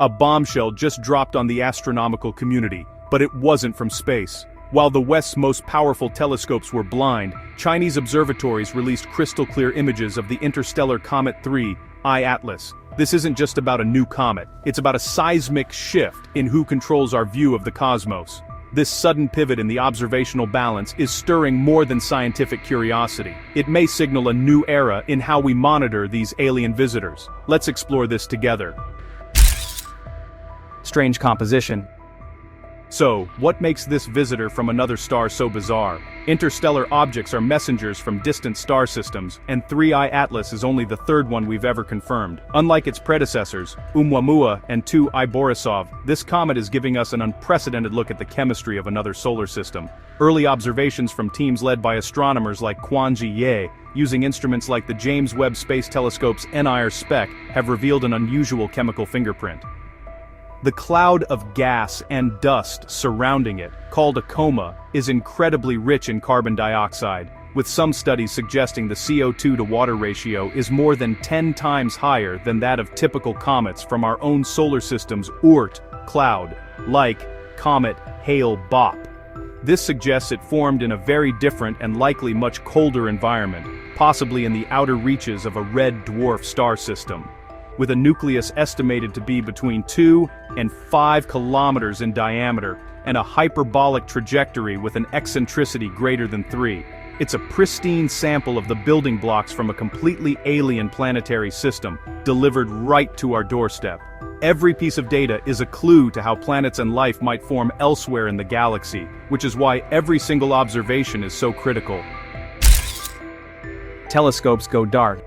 A bombshell just dropped on the astronomical community, but it wasn't from space. While the West's most powerful telescopes were blind, Chinese observatories released crystal-clear images of the interstellar comet 3IATLAS. This isn't just about a new comet, it's about a seismic shift in who controls our view of the cosmos. This sudden pivot in the observational balance is stirring more than scientific curiosity. It may signal a new era in how we monitor these alien visitors. Let's explore this together. Strange composition. So, what makes this visitor from another star so bizarre? Interstellar objects are messengers from distant star systems, and 3I-ATLAS is only the third one we've ever confirmed. Unlike its predecessors, Oumuamua and 2I Borisov, this comet is giving us an unprecedented look at the chemistry of another solar system. Early observations from teams led by astronomers like Quanji Ye, using instruments like the James Webb Space Telescope's NIR spec, have revealed an unusual chemical fingerprint. The cloud of gas and dust surrounding it, called a coma, is incredibly rich in carbon dioxide, with some studies suggesting the CO2 to water ratio is more than 10 times higher than that of typical comets from our own solar system's Oort cloud, like comet Hale-Bopp. This suggests it formed in a very different and likely much colder environment, possibly in the outer reaches of a red dwarf star system. With a nucleus estimated to be between 2 and 5 kilometers in diameter, and a hyperbolic trajectory with an eccentricity greater than 3. It's a pristine sample of the building blocks from a completely alien planetary system, delivered right to our doorstep. Every piece of data is a clue to how planets and life might form elsewhere in the galaxy, which is why every single observation is so critical. Telescopes go dark.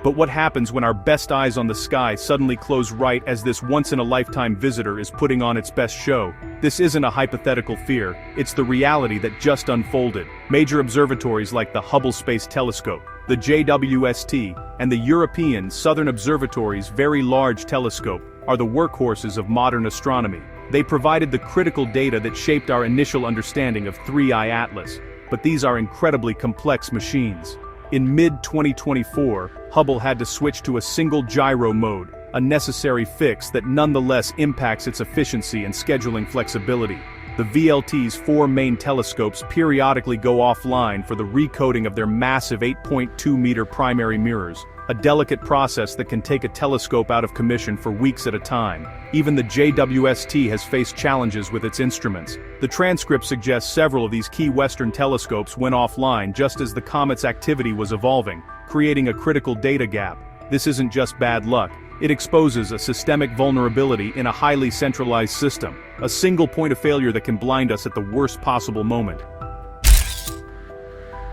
But what happens when our best eyes on the sky suddenly close right as this once-in-a-lifetime visitor is putting on its best show? This isn't a hypothetical fear, it's the reality that just unfolded. Major observatories like the Hubble Space Telescope, the JWST, and the European Southern Observatory's Very Large Telescope are the workhorses of modern astronomy. They provided the critical data that shaped our initial understanding of 3I-ATLAS. But these are incredibly complex machines. In mid-2024, Hubble had to switch to a single gyro mode, a necessary fix that nonetheless impacts its efficiency and scheduling flexibility. The VLT's 4 main telescopes periodically go offline for the recoding of their massive 8.2-meter primary mirrors, a delicate process that can take a telescope out of commission for weeks at a time. Even the JWST has faced challenges with its instruments. The transcript suggests several of these key Western telescopes went offline just as the comet's activity was evolving, creating a critical data gap. This isn't just bad luck. It exposes a systemic vulnerability in a highly centralized system, a single point of failure that can blind us at the worst possible moment.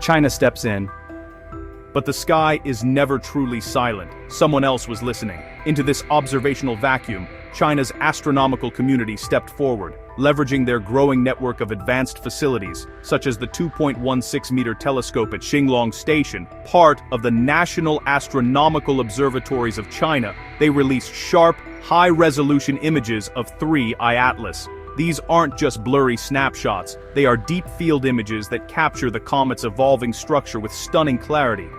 China steps in. But the sky is never truly silent. Someone else was listening. Into this observational vacuum, China's astronomical community stepped forward, leveraging their growing network of advanced facilities, such as the 2.16-meter telescope at Xinglong Station, part of the National Astronomical Observatories of China. They released sharp, high-resolution images of 3I-ATLAS. These aren't just blurry snapshots, they are deep-field images that capture the comet's evolving structure with stunning clarity.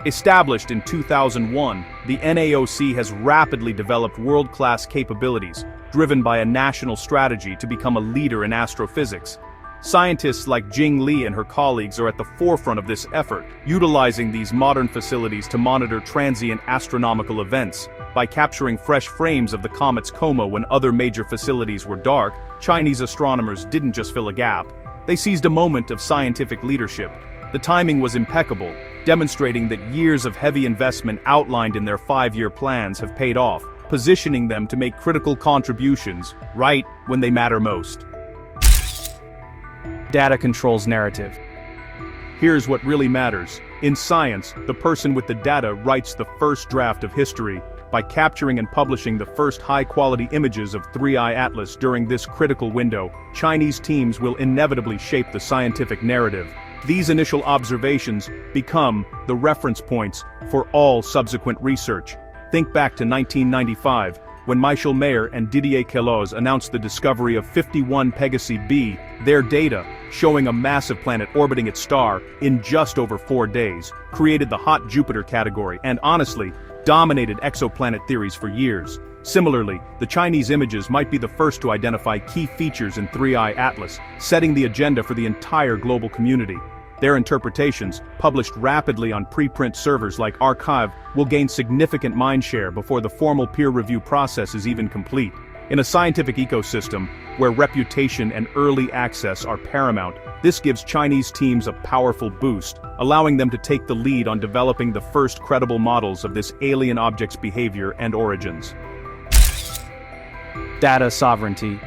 Established in 2001, the NAOC has rapidly developed world-class capabilities, driven by a national strategy to become a leader in astrophysics. Scientists like Jing Li and her colleagues are at the forefront of this effort, utilizing these modern facilities to monitor transient astronomical events. By capturing fresh frames of the comet's coma when other major facilities were dark, Chinese astronomers didn't just fill a gap. They seized a moment of scientific leadership. The timing was impeccable, demonstrating that years of heavy investment outlined in their 5-year plans have paid off, positioning them to make critical contributions right when they matter most. Data controls narrative. Here's what really matters. In science, the person with the data writes the first draft of history. By capturing and publishing the first high-quality images of 3I-ATLAS during this critical window, Chinese teams will inevitably shape the scientific narrative. These initial observations become the reference points for all subsequent research. Think back to 1995, when Michel Mayor and Didier Queloz announced the discovery of 51 Pegasi b. Their data, showing a massive planet orbiting its star in just over 4 days, created the hot Jupiter category and honestly, dominated exoplanet theories for years. Similarly, the Chinese images might be the first to identify key features in 3I-ATLAS, setting the agenda for the entire global community. Their interpretations, published rapidly on preprint servers like Archive, will gain significant mindshare before the formal peer review process is even complete. In a scientific ecosystem, where reputation and early access are paramount, this gives Chinese teams a powerful boost, allowing them to take the lead on developing the first credible models of this alien object's behavior and origins. Data sovereignty.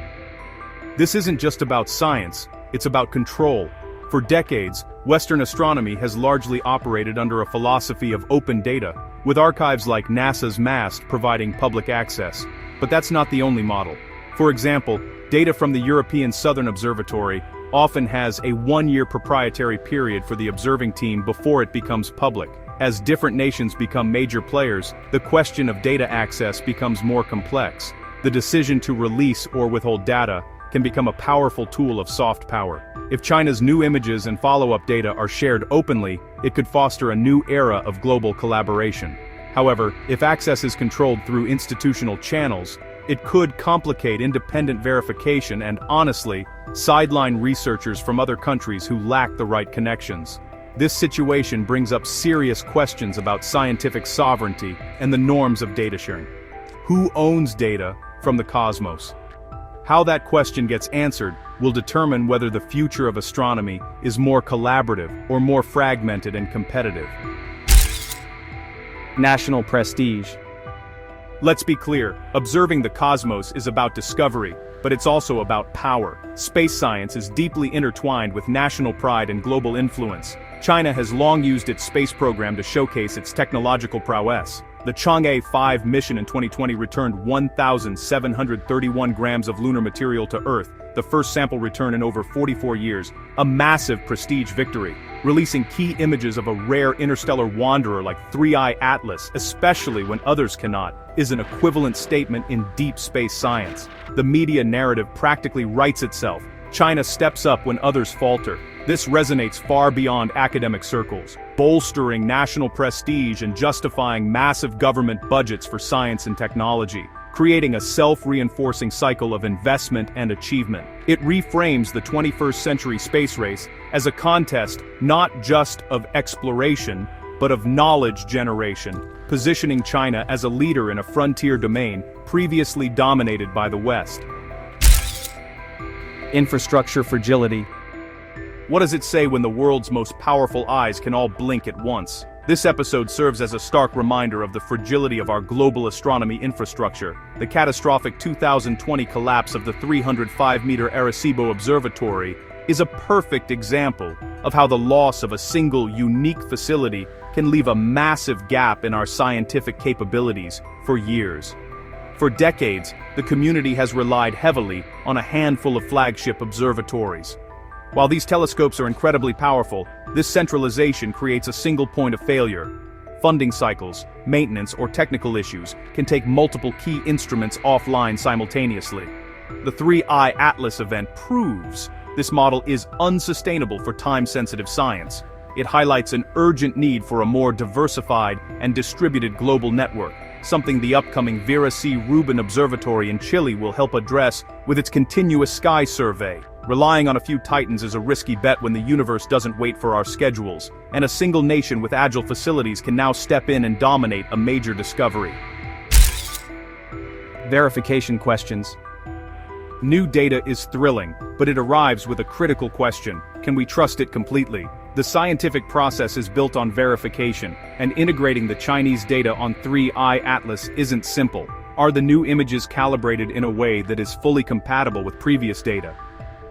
This isn't just about science, it's about control. For decades, Western astronomy has largely operated under a philosophy of open data, with archives like NASA's MAST providing public access. But that's not the only model. For example, data from the European Southern Observatory often has a one-year proprietary period for the observing team before it becomes public. As different nations become major players, the question of data access becomes more complex. The decision to release or withhold data can become a powerful tool of soft power. If China's new images and follow-up data are shared openly, it could foster a new era of global collaboration. However, if access is controlled through institutional channels, it could complicate independent verification and, honestly, sideline researchers from other countries who lack the right connections. This situation brings up serious questions about scientific sovereignty and the norms of data sharing. Who owns data from the cosmos? How that question gets answered will determine whether the future of astronomy is more collaborative or more fragmented and competitive. National prestige. Let's be clear, observing the cosmos is about discovery, but it's also about power. Space science is deeply intertwined with national pride and global influence. China has long used its space program to showcase its technological prowess. The Chang'e 5 mission in 2020 returned 1,731 grams of lunar material to Earth, the first sample return in over 44 years, a massive prestige victory. Releasing key images of a rare interstellar wanderer like 3I-ATLAS, especially when others cannot, is an equivalent statement in deep space science. The media narrative practically writes itself. China steps up when others falter. This resonates far beyond academic circles, bolstering national prestige and justifying massive government budgets for science and technology, creating a self-reinforcing cycle of investment and achievement. It reframes the 21st century space race as a contest not just of exploration, but of knowledge generation, positioning China as a leader in a frontier domain previously dominated by the West. Infrastructure fragility. What does it say when the world's most powerful eyes can all blink at once? This episode serves as a stark reminder of the fragility of our global astronomy infrastructure. The catastrophic 2020 collapse of the 305-meter Arecibo Observatory is a perfect example of how the loss of a single, unique facility can leave a massive gap in our scientific capabilities for years. For decades, the community has relied heavily on a handful of flagship observatories. While these telescopes are incredibly powerful, this centralization creates a single point of failure. Funding cycles, maintenance, or technical issues can take multiple key instruments offline simultaneously. The 3I-ATLAS event proves this model is unsustainable for time-sensitive science. It highlights an urgent need for a more diversified and distributed global network, something the upcoming Vera C. Rubin Observatory in Chile will help address with its continuous sky survey. Relying on a few titans is a risky bet when the universe doesn't wait for our schedules, and a single nation with agile facilities can now step in and dominate a major discovery. Verification questions. New data is thrilling, but it arrives with a critical question: can we trust it completely? The scientific process is built on verification, and integrating the Chinese data on 3I-ATLAS isn't simple. Are the new images calibrated in a way that is fully compatible with previous data?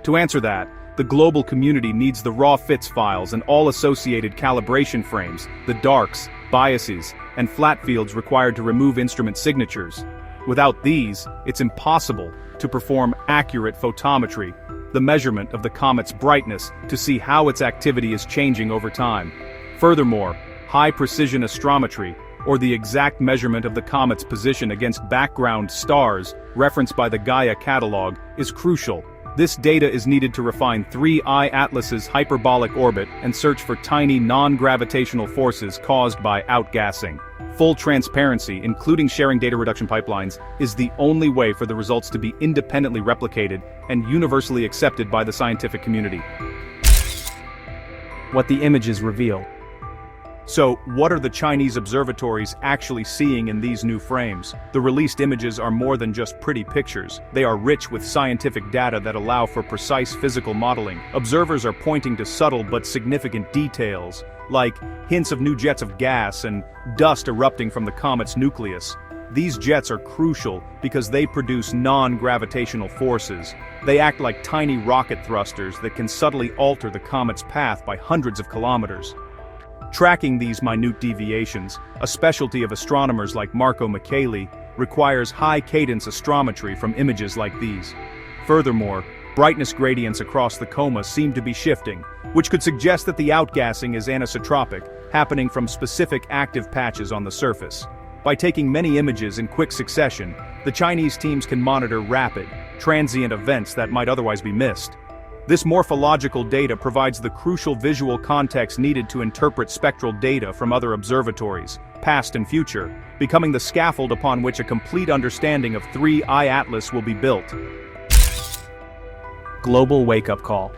To answer that, the global community needs the raw FITS files and all associated calibration frames, the darks, biases, and flat fields required to remove instrument signatures. Without these, it's impossible to perform accurate photometry, the measurement of the comet's brightness to see how its activity is changing over time. Furthermore, high-precision astrometry, or the exact measurement of the comet's position against background stars, referenced by the Gaia catalog, is crucial. This data is needed to refine 3IATLAS's hyperbolic orbit and search for tiny non-gravitational forces caused by outgassing. Full transparency, including sharing data reduction pipelines, is the only way for the results to be independently replicated and universally accepted by the scientific community. What the images reveal. So, what are the Chinese observatories actually seeing in these new frames? The released images are more than just pretty pictures. They are rich with scientific data that allow for precise physical modeling. Observers are pointing to subtle but significant details, like hints of new jets of gas and dust erupting from the comet's nucleus. These jets are crucial because they produce non-gravitational forces. They act like tiny rocket thrusters that can subtly alter the comet's path by hundreds of kilometers. Tracking these minute deviations, a specialty of astronomers like Marco Micheli, requires high-cadence astrometry from images like these. Furthermore, brightness gradients across the coma seem to be shifting, which could suggest that the outgassing is anisotropic, happening from specific active patches on the surface. By taking many images in quick succession, the Chinese teams can monitor rapid, transient events that might otherwise be missed. This morphological data provides the crucial visual context needed to interpret spectral data from other observatories, past and future, becoming the scaffold upon which a complete understanding of 3IATLAS will be built. Global wake-up call.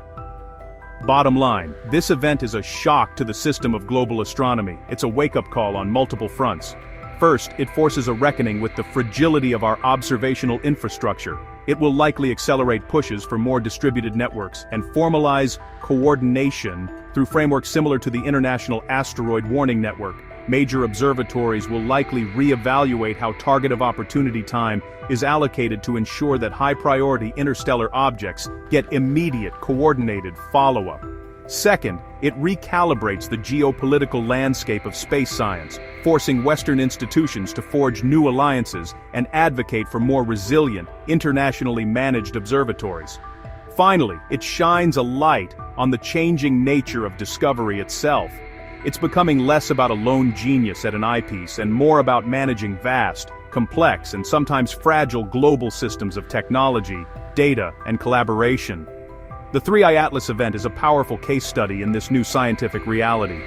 Bottom line, this event is a shock to the system of global astronomy. It's a wake-up call on multiple fronts. First, it forces a reckoning with the fragility of our observational infrastructure. It will likely accelerate pushes for more distributed networks and formalize coordination through frameworks similar to the International Asteroid Warning Network. Major observatories will likely re-evaluate how target of opportunity time is allocated to ensure that high-priority interstellar objects get immediate, coordinated follow-up. Second, it recalibrates the geopolitical landscape of space science, forcing Western institutions to forge new alliances and advocate for more resilient, internationally managed observatories. Finally, it shines a light on the changing nature of discovery itself. It's becoming less about a lone genius at an eyepiece and more about managing vast, complex, and sometimes fragile global systems of technology, data, and collaboration. The 3IATLAS event is a powerful case study in this new scientific reality.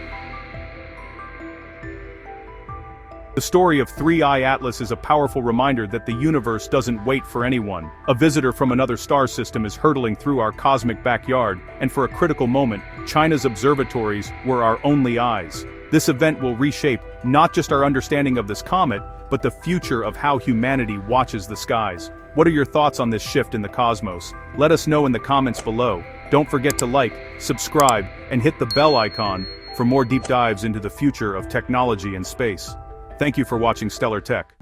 The story of 3IATLAS is a powerful reminder that the universe doesn't wait for anyone. A visitor from another star system is hurtling through our cosmic backyard, and for a critical moment, China's observatories were our only eyes. This event will reshape not just our understanding of this comet, but the future of how humanity watches the skies. What are your thoughts on this shift in the cosmos? Let us know in the comments below. Don't forget to like, subscribe, and hit the bell icon for more deep dives into the future of technology and space. Thank you for watching Stellar Tech.